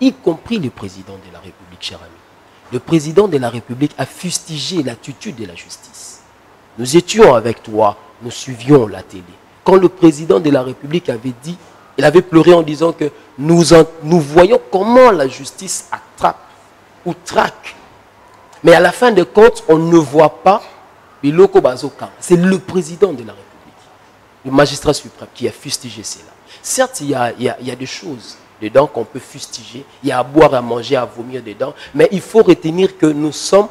y compris le président de la République, cher ami. Le président de la République a fustigé l'attitude de la justice. Nous étions avec toi, nous suivions la télé. Quand le président de la République avait dit, il avait pleuré en disant que nous voyons comment la justice attrape ou traque. Mais à la fin de compte, on ne voit pas. C'est le président de la République, le magistrat suprême, qui a fustigé cela. Certes, il y a des choses dedans qu'on peut fustiger, il y a à boire, à manger, à vomir dedans, mais il faut retenir que nous sommes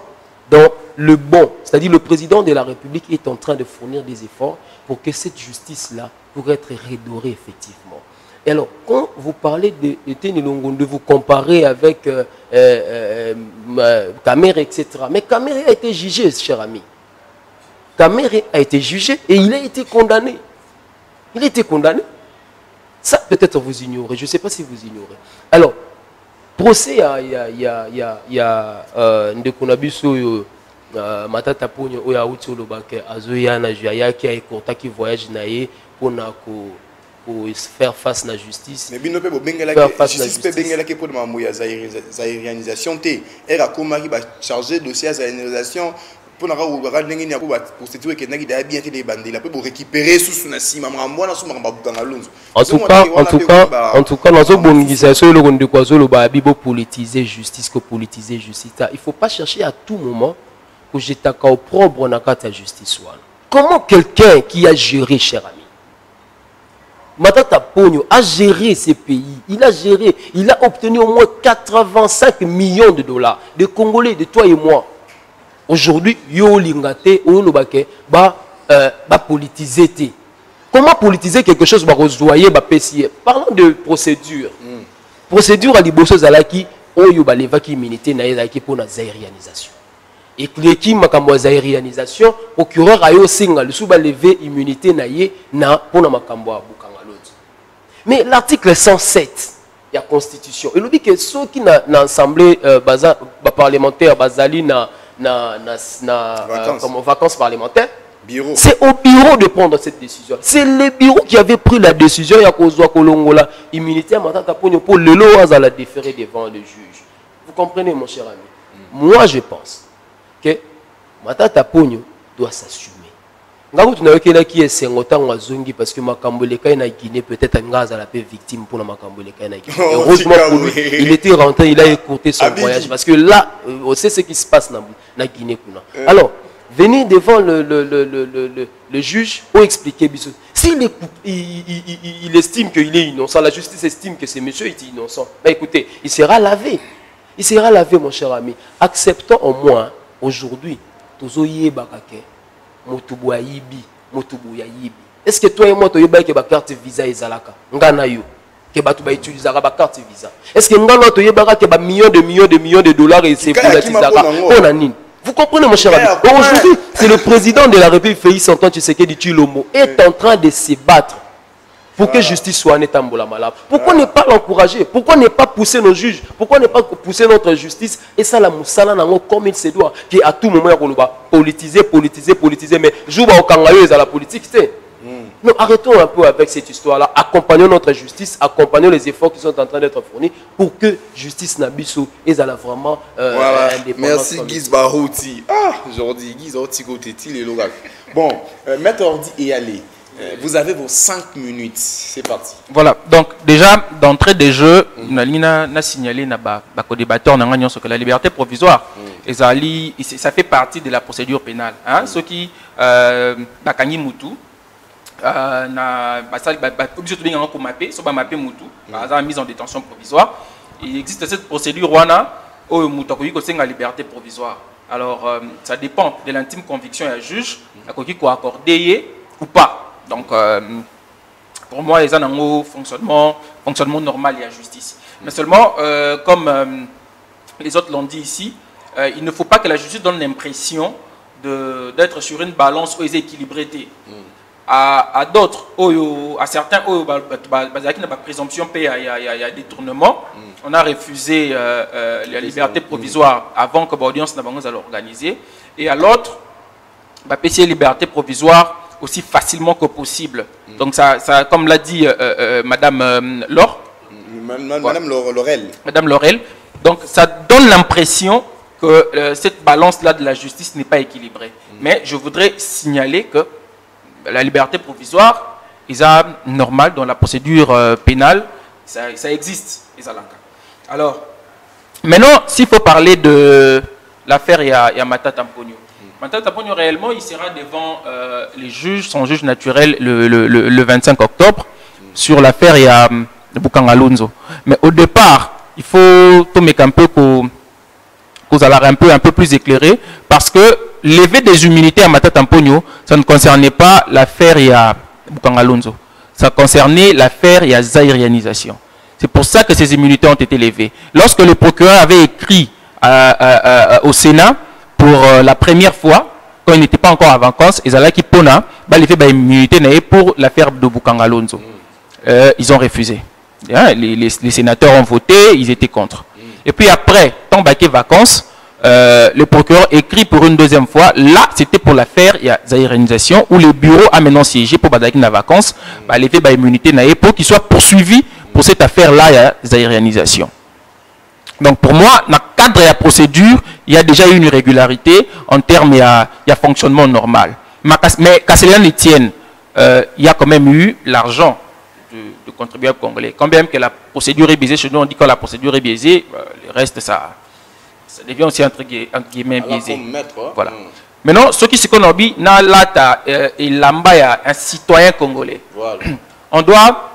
dans le bon. C'est-à-dire le président de la République est en train de fournir des efforts pour que cette justice-là pourrait être redorée effectivement. Et alors, quand vous parlez de Teni Longondo, vous comparez avec Kamere, etc. Mais Kamere a été jugé, cher ami. Kamere a été jugé et il a été condamné. Il a été condamné. Ça, peut-être vous ignorez. Je ne sais pas si vous ignorez. Alors, procès, il y a Ndekonabiso, Matata Mpogno, Oya Utsolobake, Azoyana, Jaya, qui a écourté, qui voyage naïe pour faire face à la justice. Mais bien, faire face à la justice. Pour la zaïrianisation, elle a chargé de dossier à zaïrianisation. Pour récupérer sous en tout cas, politiser justice, il ne faut pas chercher à tout moment que j'étais au propre dans la justice. Comment quelqu'un qui a géré, cher ami, Matata Mpogno a géré ces pays, il a obtenu au moins 85 millions de dollars de Congolais, de toi et moi. Aujourd'hui, yo lingate ou lobake ba politiser. Comment politiser quelque chose ba rejoyer ba PCA? Parlons de procédure. Procédure à liboso zalaki oyo ba levaki immunité na ezaki pour la zaïrianisation. Et qui makambo zaïrianisation, procureur ayo singa le suba lever immunité na ye na pour na makambo bukanga l'autre. Mais l'article 107 de la Constitution, il dit que ceux qui na assemblée parlementaire bazali na vacances parlementaires, Bureau. C'est au bureau de prendre cette décision. C'est le bureau qui avait pris la décision. Il y a Kolongola, immunité à Matata Pogno pour le lois à la déférer devant le juge. Vous comprenez, mon cher ami? Moi, je pense que Matata Pogno doit s'assumer. Ngakou tu n'as qui est Sengotan ou Azungi parce que Makamboleka est Guinée, peut-être un gaz à la paix victime pour la Makamboleka est Guinée. Heureusement pour lui, il était rentré, il a écouté son voyage. Parce que là, on sait ce qui se passe dans la Guinée. Alors, venir devant le juge pour expliquer. S'il il estime qu'il est innocent, la justice estime que ce monsieur est innocent, ben écoutez, il sera lavé. Il sera lavé, mon cher ami. Acceptons au moins, aujourd'hui, Tozoye Bakake. Est-ce que toi et moi, tu as une carte visa et zalaka? Ngana yo. Que tu vas utiliser la carte visa. Est-ce que ngana tu as millions de dollars et c'est pour la tizaka? Vous comprenez, mon cher ami? Aujourd'hui, c'est le président de la République, Félix Antoine Tshisekedi Tshilombo, est en train de se battre pour que justice soit nette en Bolamala. Pourquoi ne pas l'encourager? Pourquoi ne pas pousser nos juges? Pourquoi ne pas pousser notre justice? Et ça, la moussala n'a comme il se doit. Qui à tout moment, on va politiser. Mais joue au kangaïeuse à la politique, c'est. Non, arrêtons un peu avec cette histoire-là. Accompagnons notre justice, accompagnons les efforts qui sont en train d'être fournis pour que justice Nabiso est vraiment voilà. indépendante. Merci Guiz Barouti. Ah, aujourd'hui, Guiz Barouti Goteti, les locaux. Bon, Maître Ordi et allez. Vous avez vos 5 minutes. C'est parti. Voilà. Donc, déjà, d'entrée des jeux, Nalina n'a signalé que débatteur que la liberté provisoire, ça fait partie de la procédure pénale. Hein? Ceux qui, Bakani Moutou, mise en détention provisoire. Il existe cette procédure la liberté provisoire. Alors, ça dépend de l'intime conviction et juge, à qui accorder ou pas. Donc, pour moi, il y a un fonctionnement normal et à justice. Mais seulement, comme les autres l'ont dit ici, il ne faut pas que la justice donne l'impression d'être sur une balance où ils équilibrés. À d'autres, à certains, qui n'ont pas présomption, il y a détournement. On a refusé la liberté provisoire avant que l'audience n'ait organisé. Et à l'autre, PC liberté provisoire aussi facilement que possible. Donc, ça, comme l'a dit Madame Laure. Madame Laurel. Madame Laurel. Donc, ça donne l'impression que cette balance-là de la justice n'est pas équilibrée. Mais je voudrais signaler que la liberté provisoire, est normal dans la procédure pénale, ça existe. Alors, maintenant, s'il faut parler de l'affaire Yamata Tampogno. Matata Tampogno, réellement, il sera devant les juges, son juge naturel, le 25 octobre, sur l'affaire Bukanga Lonzo. Mais au départ, il faut tomber un peu un peu plus éclairé, parce que lever des immunités à Matata Tampogno, ça ne concernait pas l'affaire Bukanga Lonzo. Ça concernait l'affaire zaïrianisation. C'est pour ça que ces immunités ont été levées. Lorsque le procureur avait écrit au Sénat, pour la première fois, quand il n'était pas encore en vacances, ils allaient qui pona, les fait immunité pour l'affaire de Bukanga Lonzo. Ils ont refusé. Les sénateurs ont voté, ils étaient contre. Et puis après, tant baquet vacances, le procureur écrit pour une deuxième fois. Là, c'était pour l'affaire zaïrianisation où le bureau a maintenant siégé pour baquet na vacances, les fait immunité pour qu'il soit poursuivi pour cette affaire-là zaïrianisation. Donc pour moi, dans le cadre de la procédure, il y a déjà eu une irrégularité en termes de fonctionnement normal. Mais quand cela ne tienne, il y a quand même eu l'argent de contribuables congolais. Quand même que la procédure est biaisée, chez nous on dit que la procédure est biaisée, le reste ça devient aussi entre guillemets biaisé. Voilà. Maintenant, ce qui se connaît, il un citoyen congolais. Voilà. On doit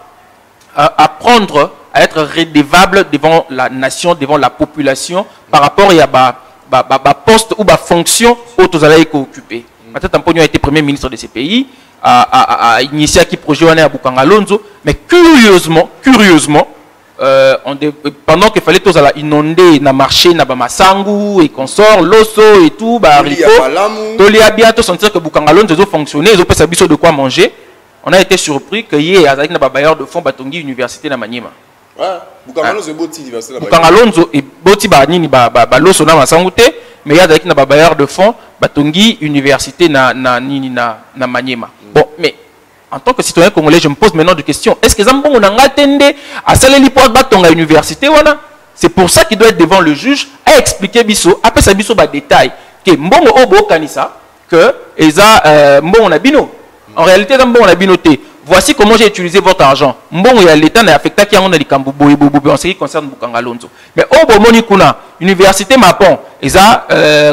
apprendre à être redevable devant la nation, devant la population, par rapport à poste ou à fonction où vous allez occuper. Matata Tampogno a été premier ministre de ce pays, a initié un projet à Bukanga Lonzo, mais curieusement, pendant qu'il fallait tous inonder na marché na Bamasangu et consorts, Loso et tout, Toli a bientôt sentir que Bukanga Lonzo fonctionnait, ils ont pas savoir de quoi manger. On a été surpris qu'il y ait un bailleur de fonds Batongi Université na Maniema. Bukanga Lonzo est beau université. Bukanga Lonzo est beau Loso na Masangute, mais il y a des bailleurs de fonds, Batongi, université na Maniema. Bon, mais en tant que citoyen congolais, je me pose maintenant des questions. Est-ce que Zambon n'a pas attendu à Saleli pour Batonga université? C'est pour ça qu'il doit être devant le juge à expliquer biso, après ça biso ba détail que mbongo obo kanisa que eza mbongo na bino. En réalité mbongo na bino te. Voici comment j'ai utilisé votre argent. Mbongo ya l'état na affecté qui on a likambo bobo en ce qui concerne Bukanga Lonzo. Mais obo moni kuna université Mapon eza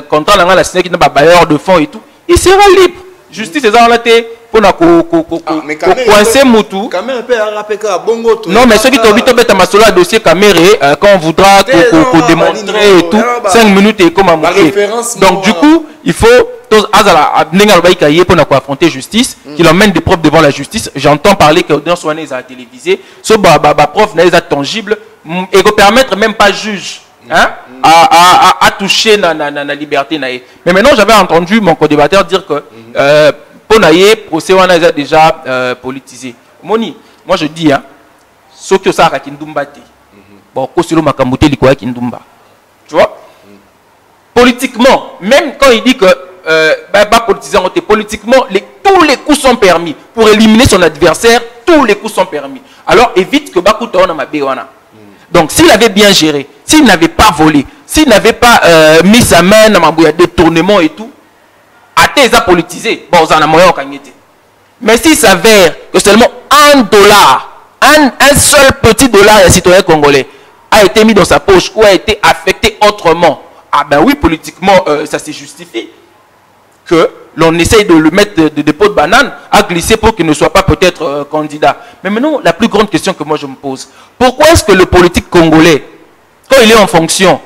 contrat na la signé qui na ba bailleur de fonds et tout. Il sera libre. Justice eza on te pour na coincer mutu. Non mais ceux qui t'ont bête à masolo dossier caméra quand on voudra démontrer et tout 5 minutes et comme à montrer. Donc du coup, il faut pour affronter justice, qu'il emmène des preuves devant la justice. J'entends parler que dans son année à télévisé, ce prof n'est pas tangible et que permettre même pas juge à toucher la liberté. Mais maintenant, j'avais entendu mon co-débatteur dire que pour le procès est déjà politisé. Moni, moi je dis, ce que ça a Kindumba, bon, Kindumba. Tu vois? Politiquement, même quand il dit que politiquement, tous les coups sont permis. Pour éliminer son adversaire, tous les coups sont permis. Alors évite que Bakuta on a ma béwana. Donc s'il avait bien géré, s'il n'avait pas volé, s'il n'avait pas mis sa main dans ma détournement et tout, a politisé, bon, ça n'a moyen aucun. Mais s'il s'avère que seulement $1, un seul petit dollar d'un citoyen congolais a été mis dans sa poche ou a été affecté autrement, ah ben oui, politiquement, ça se justifie que l'on essaye de le mettre de pots de banane à glisser pour qu'il ne soit pas peut-être candidat. Mais maintenant, la plus grande question que moi je me pose, pourquoi est-ce que le politique congolais, quand il est en fonction,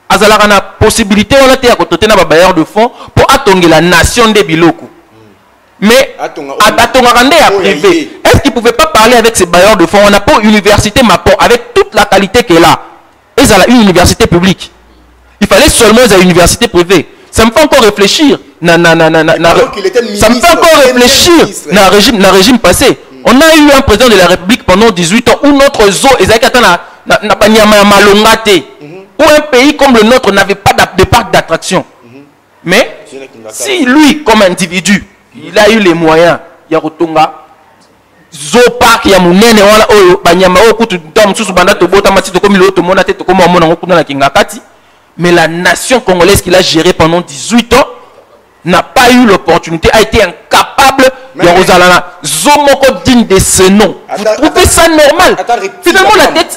Azalara a la possibilité, on a été à côté d'un bailleur de fonds pour attendre la nation des Biloko. Mais attendre à privé. Est-ce qu'il ne pouvait pas parler avec ces bailleurs de fonds? On n'a pas une université Mapon avec toute la qualité qu'elle a. Et ça a une université publique. Il fallait seulement une université privée. Ça me fait encore réfléchir. Ça me fait encore réfléchir dans le régime passé. On a eu un président de la République pendant 18 ans où notre zoo où un pays comme le nôtre n'avait pas de parc d'attraction. Mais si lui, comme individu, il a eu les moyens, il y a Rotonga, zoo park, il y a Mounene, mais la nation congolaise qu'il a gérée pendant 18 ans n'a pas eu l'opportunité, a été incapable de Rosalana. Zomoko digne de ce nom. Vous trouvez ça normal? Finalement,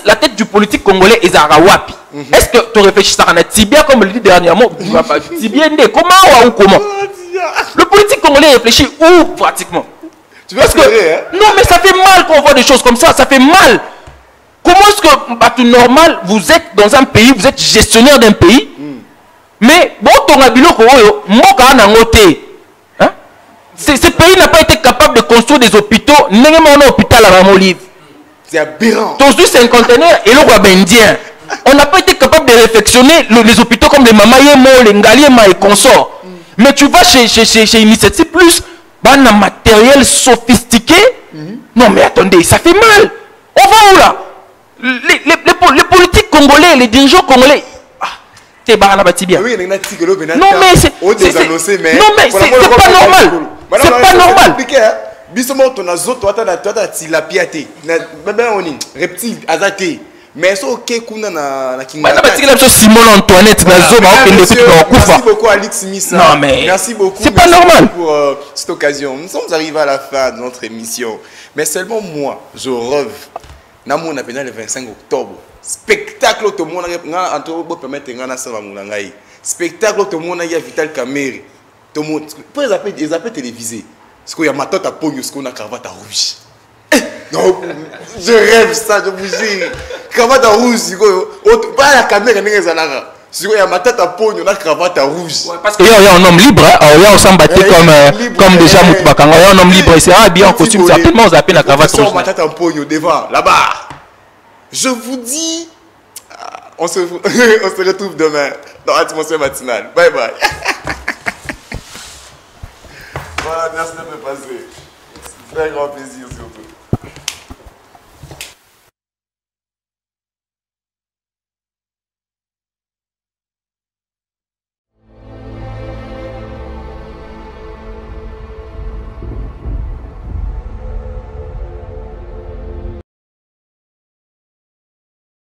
la tête du politique congolais est à Rawapi. Est-ce que tu réfléchis ça à Tibia comme le dit dernièrement? Tibia, comment ou comment? Le politique congolais réfléchit où pratiquement? Parce que, non, mais ça fait mal qu'on voit des choses comme ça. Ça fait mal. Comment est-ce que, tout normal, vous êtes dans un pays, vous êtes gestionnaire d'un pays, mais bon, ce pays n'a pas été capable de construire des hôpitaux. C'est aberrant. Tous ces conteneurs et le roi indien. On n'a pas été capable de réfectionner les hôpitaux comme les Mamayemo, les Ngaliema et consorts. Mais tu vas chez Initiative Plus, un matériel sophistiqué. Non mais attendez, ça fait mal. On va où là? Les politiques congolais, les dirigeants congolais. Non mais c'est pas normal. C'est pas normal. Mais c'est ok Simon Antoinette merci beaucoup Alex Missa. Non mais merci beaucoup. C'est pas normal pour cette occasion. Nous sommes arrivés à la fin de notre émission. Mais seulement moi, je rêve. Namon a le 25 octobre. Spectacle tout le monde a entre permettre ngana sala mulangai. Spectacle tout le monde a Vital Kamere. Tout le monde pour les appels télévisés. Parce qu'il y a ma tante à Pogno, ce qu'on a cravate à rouge. Non, je rêve ça, je vous jure. Cravate à rouge, pas la caméra n'est pas là. Il y a ma tête à Pogno, on a cravate à rouge. Parce qu'il y a un homme libre, il y a un sambaté comme déjà Moutbakanga, il y a un homme libre, il sera bien en costume, certainement on appelle la cravate rouge. Ma tête à Pogno devant, là-bas. Je vous dis, on se retrouve demain dans l'atmosphère matinale. Bye bye. Voilà, merci de me passer. Très grand plaisir surtout.